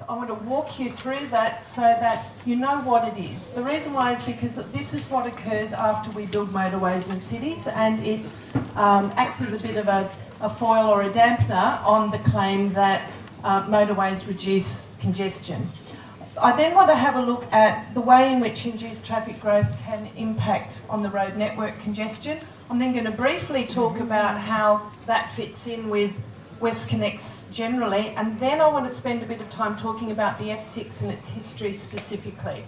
I want to walk you through that so that you know what it is. The reason why is because this is what occurs after we build motorways in cities, and it acts as a bit of a foil or a dampener on the claim that motorways reduce congestion. I then want to have a look at the way in which induced traffic growth can impact on the road network congestion. I'm then going to briefly talk about how that fits in with WestConnex generally, and then I want to spend a bit of time talking about the F6 and its history specifically.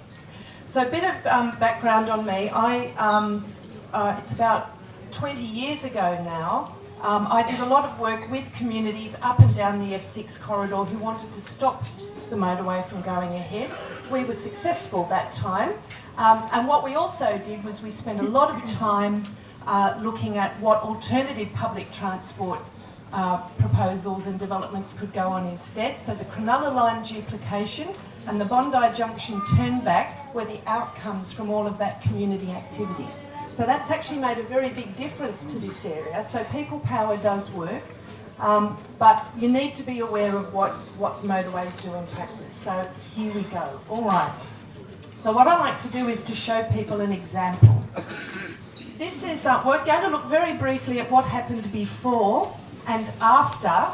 So a bit of background on me. It's about 20 years ago now. I did a lot of work with communities up and down the F6 corridor who wanted to stop the motorway from going ahead. We were successful that time, and what we also did was we spent a lot of time looking at what alternative public transport proposals and developments could go on instead. So the Cronulla line duplication and the Bondi Junction turnback were the outcomes from all of that community activity. So that's actually made a very big difference to this area. So people power does work, but you need to be aware of what motorways do in practice. So here we go. All right. So what I like to do is to show people an example. This is, we're going to look very briefly at what happened before and after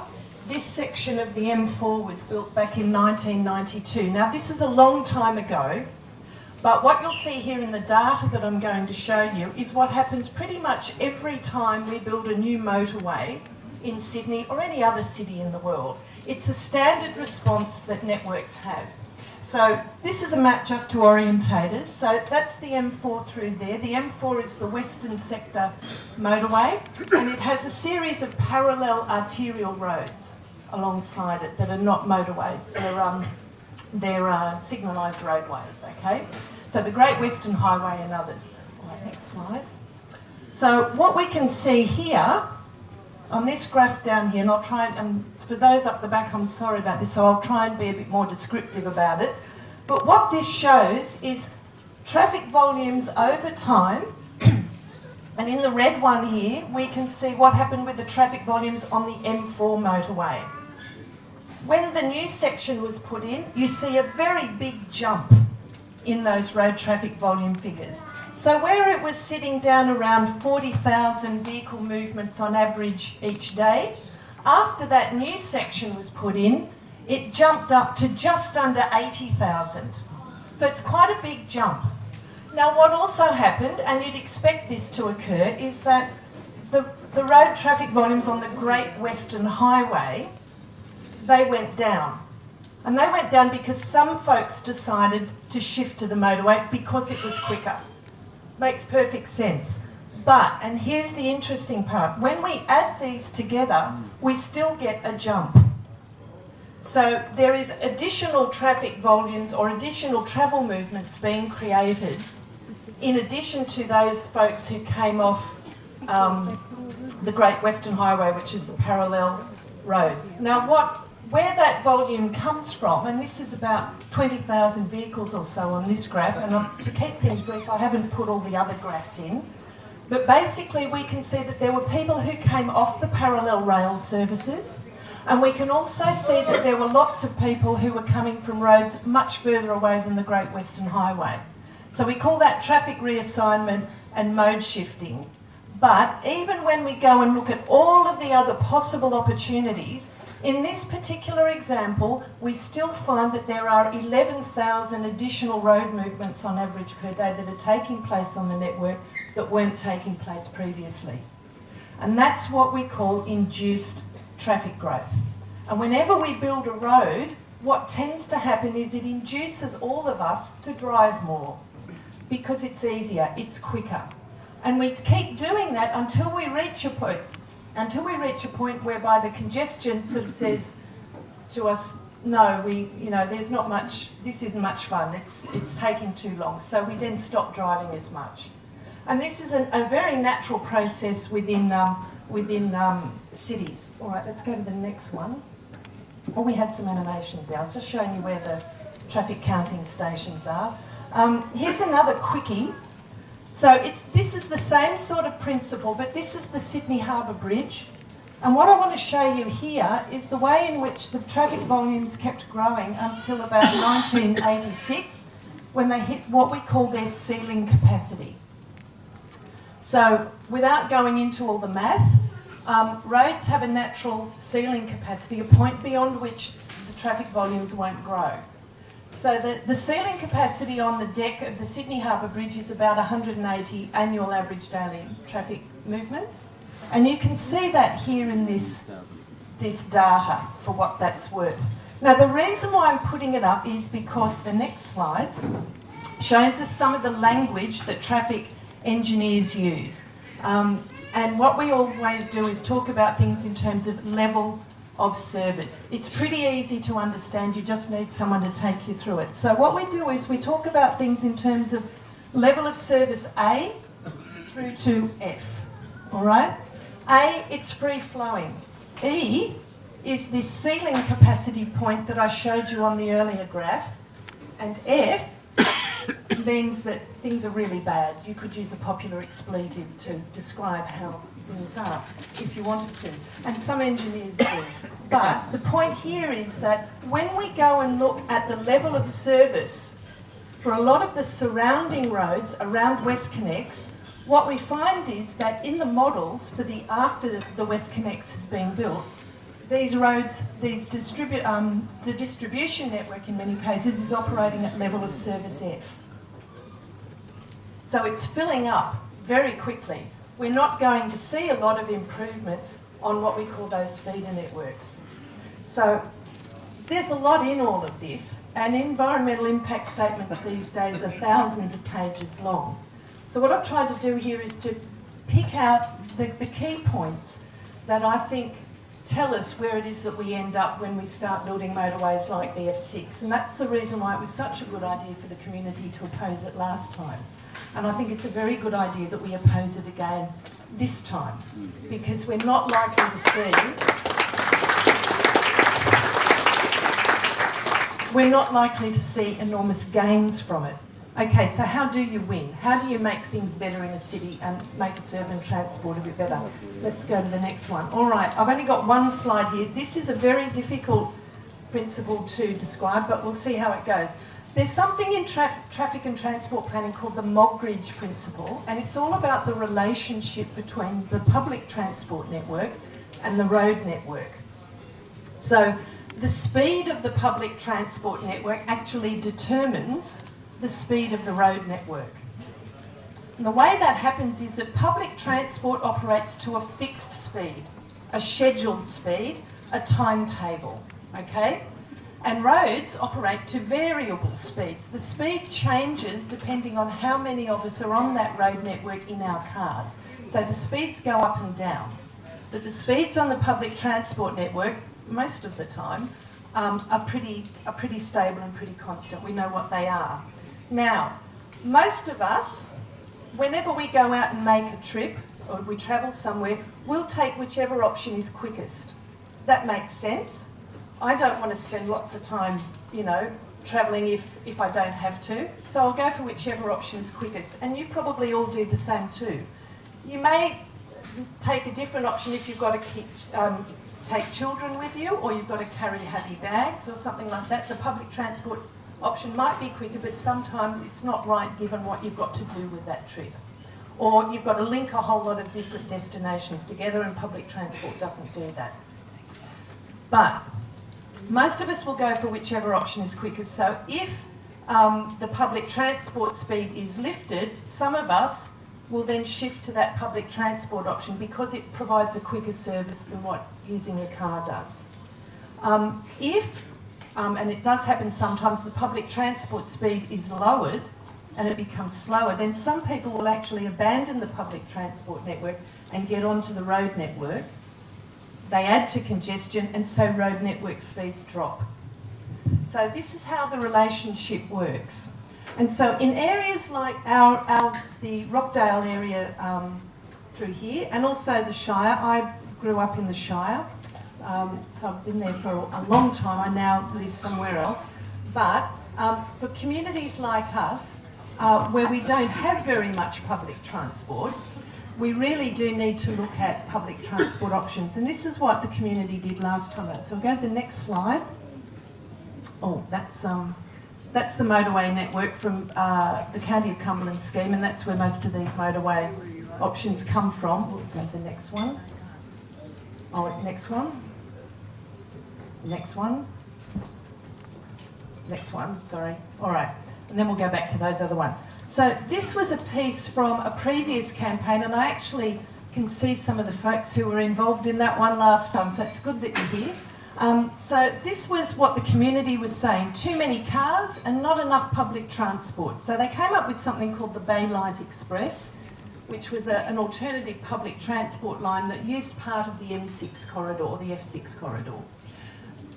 this section of the M4 was built back in 1992. Now this is a long time ago, but what you'll see here in the data that I'm going to show you is what happens pretty much every time we build a new motorway in Sydney or any other city in the world. It's a standard response that networks have. So this is a map just to orientators. So that's the M4 through there. The M4 is the Western Sector motorway, and it has a series of parallel arterial roads alongside it that are not motorways. They're signalised roadways, okay? So the Great Western Highway and others. All right, next slide. So what we can see here on this graph down here, and I'll try and for those up the back, I'm sorry about this, so I'll try and be a bit more descriptive about it. But what this shows is traffic volumes over time, and in the red one here, we can see what happened with the traffic volumes on the M4 motorway. When the new section was put in, you see a very big jump in those road traffic volume figures. So where it was sitting down around 40,000 vehicle movements on average each day, after that new section was put in, it jumped up to just under 80,000. So it's quite a big jump. Now what also happened, and you'd expect this to occur, is that the road traffic volumes on the Great Western Highway, they went down. And they went down because some folks decided to shift to the motorway because it was quicker. Makes perfect sense. But, and here's the interesting part, when we add these together, we still get a jump. So there is additional traffic volumes or additional travel movements being created in addition to those folks who came off the Great Western Highway, which is the parallel road. Now where that volume comes from, and this is about 20,000 vehicles or so on this graph, and to keep things brief, I haven't put all the other graphs in, but basically we can see that there were people who came off the parallel rail services, and we can also see that there were lots of people who were coming from roads much further away than the Great Western Highway. So we call that traffic reassignment and mode shifting. But even when we go and look at all of the other possible opportunities, in this particular example, we still find that there are 11,000 additional road movements on average per day that are taking place on the network that weren't taking place previously. And that's what we call induced traffic growth. And whenever we build a road, what tends to happen is it induces all of us to drive more because it's easier, it's quicker. And we keep doing that until we reach a point whereby the congestion sort of says to us, no, there's not much, this isn't much fun, it's taking too long. So we then stop driving as much. And this is a very natural process within cities. All right, let's go to the next one. Oh, we had some animations there. I was just showing you where the traffic counting stations are. Here's another quickie. So this is the same sort of principle, but this is the Sydney Harbour Bridge. And what I want to show you here is the way in which the traffic volumes kept growing until about 1986, when they hit what we call their ceiling capacity. So without going into all the math, roads have a natural ceiling capacity, a point beyond which the traffic volumes won't grow. So the ceiling capacity on the deck of the Sydney Harbour Bridge is about 180 annual average daily traffic movements. And you can see that here in this data for what that's worth. Now the reason why I'm putting it up is because the next slide shows us some of the language that traffic engineers use. And what we always do is talk about things in terms of level of service. It's pretty easy to understand, you just need someone to take you through it. So what we do is we talk about things in terms of level of service A through to F, all right? A, it's free flowing. E is this ceiling capacity point that I showed you on the earlier graph. And F means that things are really bad. You could use a popular expletive to describe how things are if you wanted to. And some engineers do. But the point here is that when we go and look at the level of service for a lot of the surrounding roads around WestConnex, what we find is that in the models for after the WestConnex has been built, these roads, the distribution network in many cases is operating at level of service F. So it's filling up very quickly. We're not going to see a lot of improvements on what we call those feeder networks. So there's a lot in all of this, and environmental impact statements these days are thousands of pages long. So what I've tried to do here is to pick out the key points that I think tell us where it is that we end up when we start building motorways like the F6. And that's the reason why it was such a good idea for the community to oppose it last time. And I think it's a very good idea that we oppose it again this time, because we're not likely to see enormous gains from it. Okay, so how do you win? How do you make things better in a city and make its urban transport a bit better? Let's go to the next one. All right, I've only got one slide here. This is a very difficult principle to describe, but we'll see how it goes. There's something in traffic and transport planning called the Moggridge principle, and it's all about the relationship between the public transport network and the road network. So the speed of the public transport network actually determines the speed of the road network. And the way that happens is that public transport operates to a fixed speed, a scheduled speed, a timetable, okay? And roads operate to variable speeds. The speed changes depending on how many of us are on that road network in our cars. So the speeds go up and down. But the speeds on the public transport network, most of the time, are pretty stable and pretty constant. We know what they are. Now, most of us, whenever we go out and make a trip or we travel somewhere, we'll take whichever option is quickest. That makes sense. I don't want to spend lots of time, travelling if I don't have to. So I'll go for whichever option is quickest. And you probably all do the same too. You may take a different option if you've got to take children with you, or you've got to carry heavy bags or something like that. The public transport option might be quicker, but sometimes it's not right given what you've got to do with that trip. Or you've got to link a whole lot of different destinations together, and public transport doesn't do that. But most of us will go for whichever option is quickest. So if the public transport speed is lifted, some of us will then shift to that public transport option because it provides a quicker service than what using a car does. And it does happen sometimes, the public transport speed is lowered and it becomes slower, then some people will actually abandon the public transport network and get onto the road network. They add to congestion, and so road network speeds drop. So this is how the relationship works. And so in areas like the Rockdale area through here, and also the Shire, I grew up in the Shire, so I've been there for a long time. I now live somewhere else. But for communities like us, where we don't have very much public transport, we really do need to look at public transport options. And this is what the community did last time. So we'll go to the next slide. Oh, that's the motorway network from the County of Cumberland scheme, and that's where most of these motorway options come from. We'll go to the next one. Oh, next one. Next one. Next one, sorry. All right, and then we'll go back to those other ones. So this was a piece from a previous campaign, and I actually can see some of the folks who were involved in that one last time, so it's good that you're here. So this was what the community was saying: too many cars and not enough public transport. So they came up with something called the Bayside Express, which was an alternative public transport line that used part of the M6 corridor, or the F6 corridor.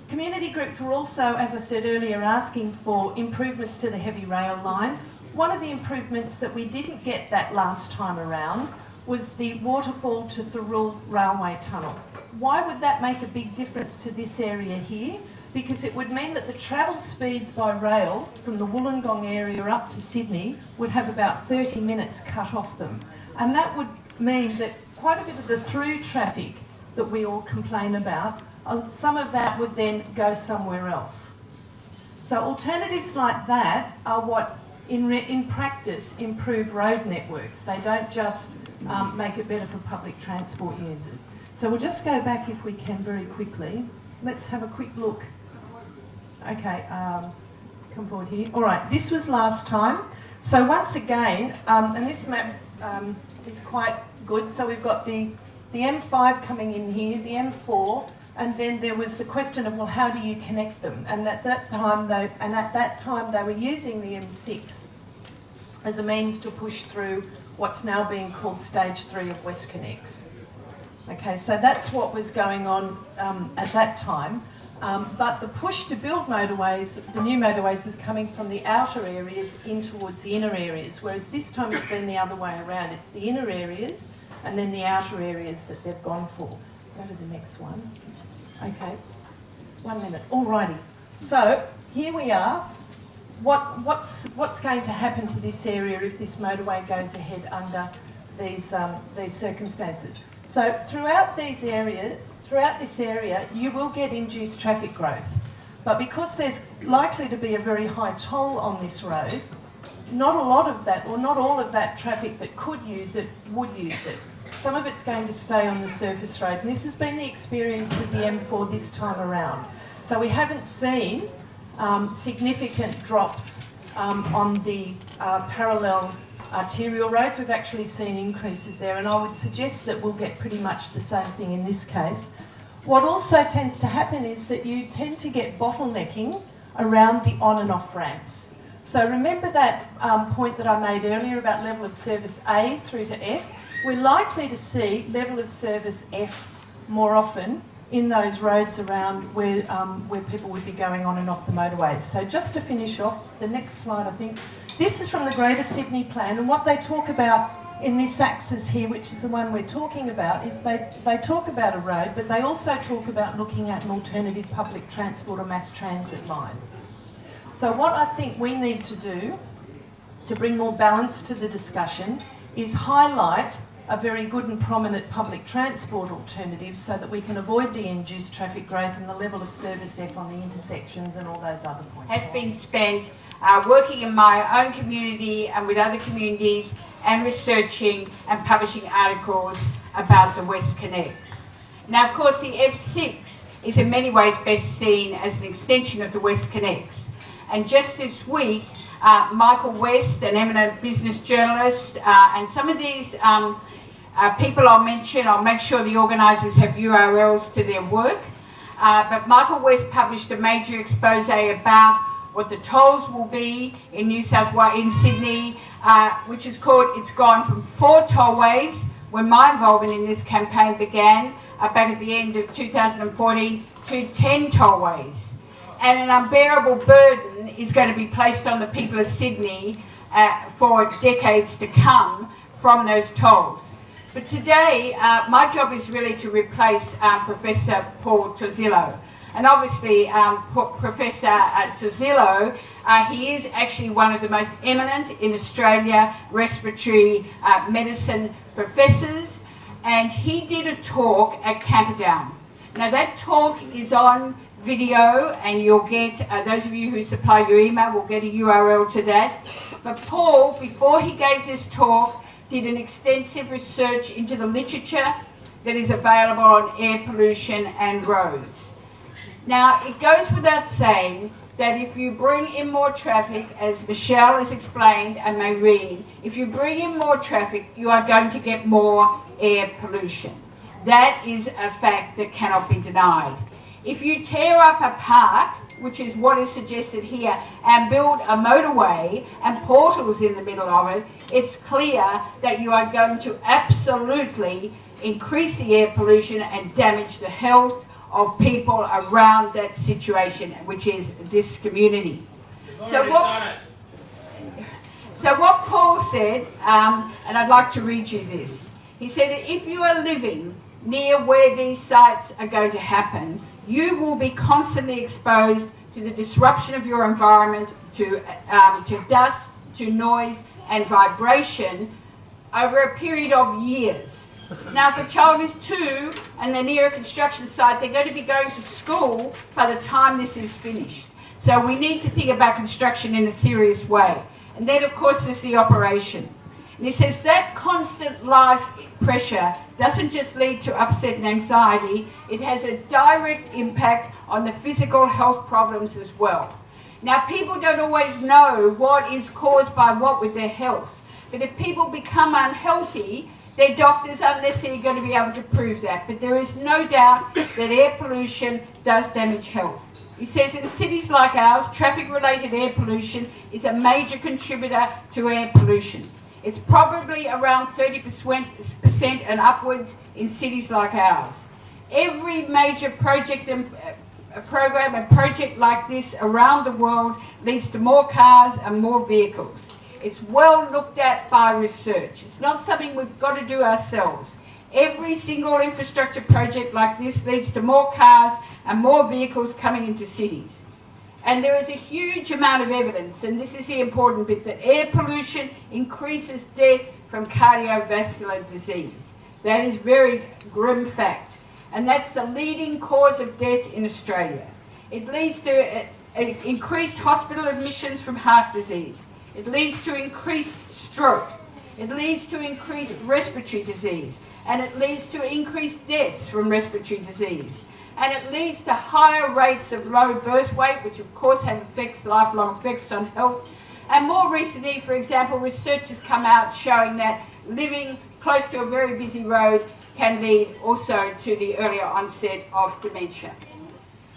Community groups were also, as I said earlier, asking for improvements to the heavy rail line. One of the improvements that we didn't get that last time around was the Waterfall to Thurrool Railway Tunnel. Why would that make a big difference to this area here? Because it would mean that the travel speeds by rail from the Wollongong area up to Sydney would have about 30 minutes cut off them. And that would mean that quite a bit of the through traffic that we all complain about, some of that would then go somewhere else. So alternatives like that are what, in practice, improve road networks. They don't just make it better for public transport users. So we'll just go back, if we can, very quickly. Let's have a quick look. Okay, come forward here. All right, this was last time. So once again, and this map is quite good. So we've got the M5 coming in here, the M4, and then there was the question of, well, how do you connect them? And at that time they were using the M6 as a means to push through what's now being called Stage 3 of WestConnex. Okay, so that's what was going on at that time. But the push to build motorways, the new motorways, was coming from the outer areas in towards the inner areas, whereas this time it's been the other way around. It's the inner areas and then the outer areas that they've gone for. Go to the next one. Okay, 1 minute. Alrighty. So here we are. What's going to happen to this area if this motorway goes ahead under these circumstances? So throughout this area, you will get induced traffic growth. But because there's likely to be a very high toll on this road, not a lot of that, or not all of that traffic that could use it, would use it. Some of it's going to stay on the surface road, and this has been the experience with the M4 this time around. So we haven't seen significant drops on the parallel arterial roads. We've actually seen increases there, and I would suggest that we'll get pretty much the same thing in this case. What also tends to happen is that you tend to get bottlenecking around the on and off ramps. So remember that point that I made earlier about level of service A through to F? We're likely to see level of service F more often in those roads around where people would be going on and off the motorways. So just to finish off, the next slide, I think. This is from the Greater Sydney Plan, and what they talk about in this axis here, which is the one we're talking about, is they talk about a road, but they also talk about looking at an alternative public transport or mass transit line. So what I think we need to do to bring more balance to the discussion is highlight a very good and prominent public transport alternative so that we can avoid the induced traffic growth and the level of service F on the intersections and all those other points. Has been spent working in my own community and with other communities and researching and publishing articles about the WestConnex. Now, of course, the F6 is in many ways best seen as an extension of the WestConnex. And just this week, Michael West, an eminent business journalist, and some of these people I'll mention, I'll make sure the organisers have URLs to their work. But Michael West published a major expose about what the tolls will be in New South Wales, in Sydney, which is called, it's gone from 4 tollways, when my involvement in this campaign began, back at the end of 2014, to 10 tollways. And an unbearable burden is going to be placed on the people of Sydney for decades to come from those tolls. But today, my job is really to replace Professor Paul Torzillo. And obviously, Professor Tsounis, he is actually one of the most eminent in Australia respiratory medicine professors, and he did a talk at Camperdown. Now that talk is on video, and you'll get, those of you who supply your email will get a URL to that. But Paul, before he gave this talk, did an extensive research into the literature that is available on air pollution and roads. Now, it goes without saying that if you bring in more traffic, as Michelle has explained and may read, if you bring in more traffic, you are going to get more air pollution. That is a fact that cannot be denied. If you tear up a park, which is what is suggested here, and build a motorway and portals in the middle of it, it's clear that you are going to absolutely increase the air pollution and damage the health of people around that situation, which is this community. So what Paul said, and I'd like to read you this. He said that if you are living near where these sites are going to happen, you will be constantly exposed to the disruption of your environment, to dust, to noise and vibration over a period of years. Now, if a child is 2 and they're near a construction site, they're going to be going to school by the time this is finished. So we need to think about construction in a serious way. And then, of course, there's the operation. And he says that constant life pressure doesn't just lead to upset and anxiety, it has a direct impact on the physical health problems as well. Now, people don't always know what is caused by what with their health. But if people become unhealthy, their doctors aren't necessarily going to be able to prove that. But there is no doubt that air pollution does damage health. He says in cities like ours, traffic-related air pollution is a major contributor to air pollution. It's probably around 30% and upwards in cities like ours. Every major project and program and project like this around the world leads to more cars and more vehicles. It's well looked at by research. It's not something we've got to do ourselves. Every single infrastructure project like this leads to more cars and more vehicles coming into cities. And there is a huge amount of evidence, and this is the important bit, that air pollution increases death from cardiovascular disease. That is very grim fact. And that's the leading cause of death in Australia. It leads to increased hospital admissions from heart disease. It leads to increased stroke. It leads to increased respiratory disease. And it leads to increased deaths from respiratory disease. And it leads to higher rates of low birth weight, which of course have effects, lifelong effects on health. And more recently, for example, research has come out showing that living close to a very busy road can lead also to the earlier onset of dementia.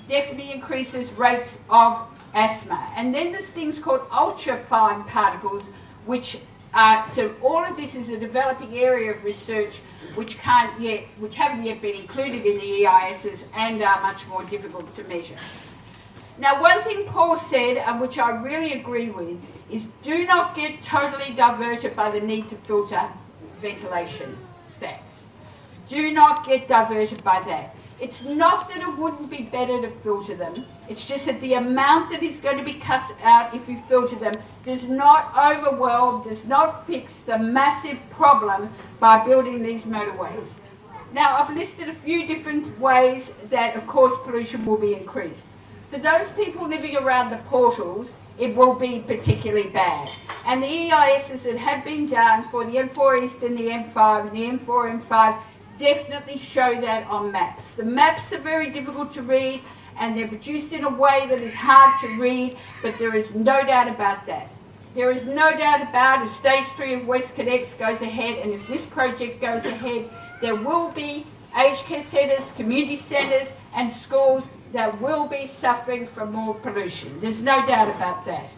Definitely increases rates of asthma. And then there's things called ultra-fine particles, which so all of this is a developing area of research which haven't yet been included in the EISs and are much more difficult to measure. Now, one thing Paul said, and which I really agree with, is do not get totally diverted by the need to filter ventilation stacks. Do not get diverted by that. It's not that it wouldn't be better to filter them, it's just that the amount that is going to be cut out if you filter them does not overwhelm, does not fix the massive problem by building these motorways. Now, I've listed a few different ways that, of course, pollution will be increased. For those people living around the portals, it will be particularly bad. And the EISs that have been done for the M4 East and the M5 and the M4, M5 definitely show that on maps. The maps are very difficult to read and they're produced in a way that is hard to read, but there is no doubt about that. There is no doubt about if Stage 3 of West Connects goes ahead and if this project goes ahead, there will be aged care centres, community centres and schools that will be suffering from more pollution. There's no doubt about that.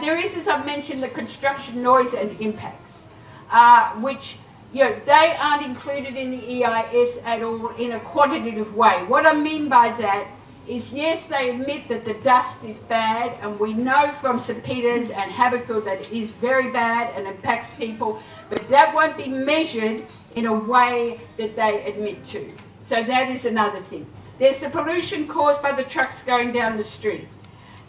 There is, as I've mentioned, the construction noise and impacts, which they aren't included in the EIS at all in a quantitative way. What I mean by that is, yes, they admit that the dust is bad, and we know from St Peters and Haberfield that it is very bad and impacts people, but that won't be measured in a way that they admit to. So that is another thing. There's the pollution caused by the trucks going down the street.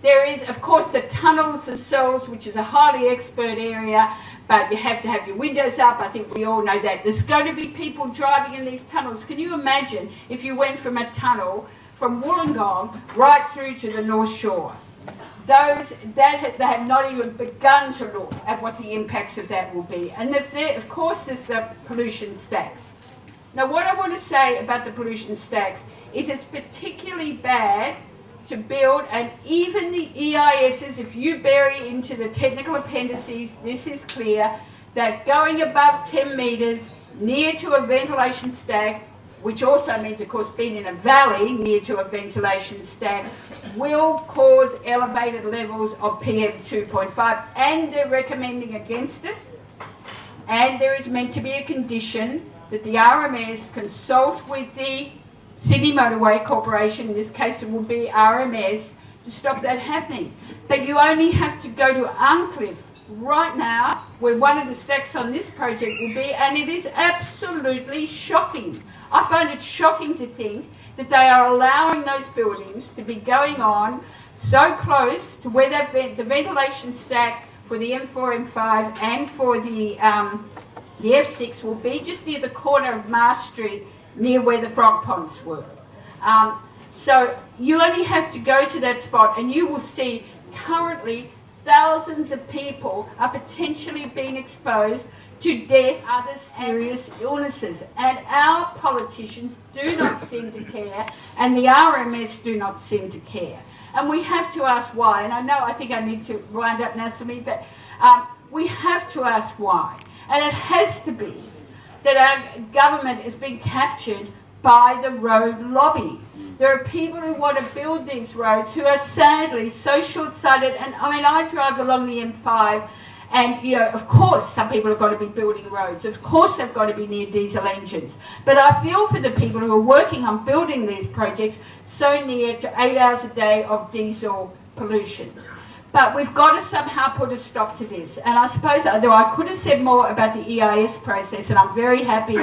There is, of course, the tunnels themselves, which is a highly expert area, but you have to have your windows up. I think we all know that. There's going to be people driving in these tunnels. Can you imagine if you went from a tunnel from Wollongong right through to the North Shore? They have not even begun to look at what the impacts of that will be. And of course, there's the pollution stacks. Now, what I want to say about the pollution stacks is it's particularly bad to build, and even the EISs, if you bury into the technical appendices, this is clear, that going above 10 metres near to a ventilation stack, which also means, of course, being in a valley near to a ventilation stack, will cause elevated levels of PM 2.5, and they're recommending against it. And there is meant to be a condition that the RMS consult with the Sydney Motorway Corporation, in this case it will be RMS, to stop that happening. But you only have to go to Uncliffe right now, where one of the stacks on this project will be, and it is absolutely shocking. I find it shocking to think that they are allowing those buildings to be going on so close to where the ventilation stack for the M4, M5 and for the F6 will be just near the corner of Marsh Street, near where the frog ponds were. So you only have to go to that spot and you will see currently thousands of people are potentially being exposed to death, other serious illnesses. And our politicians do not seem to care, and the RMS do not seem to care. And we have to ask why. And I think I need to wind up now, Sumi, but we have to ask why. And it has to be that our government is being captured by the road lobby. There are people who want to build these roads who are sadly so short-sighted. And I mean, I drive along the M5 and, you know, of course some people have got to be building roads. Of course they've got to be near diesel engines. But I feel for the people who are working on building these projects so near to 8 hours a day of diesel pollution. But we've got to somehow put a stop to this. And I suppose, although I could have said more about the EIS process, and I'm very happy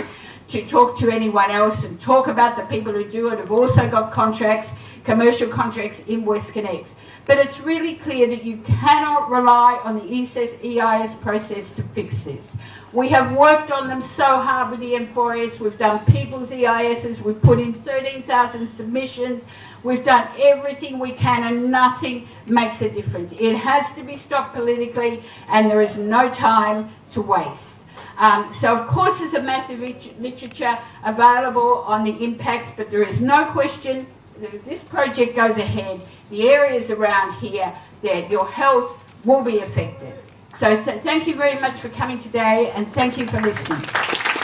to talk to anyone else and talk about the people who do it, who've also got contracts, commercial contracts in WestConnex. But it's really clear that you cannot rely on the EIS process to fix this. We have worked on them so hard with the M4S. We've done people's EISs. We've put in 13,000 submissions. We've done everything we can and nothing makes a difference. It has to be stopped politically and there is no time to waste. So of course there's a massive literature available on the impacts, but there is no question that if this project goes ahead, the areas around here, that your health will be affected. So thank you very much for coming today and thank you for listening.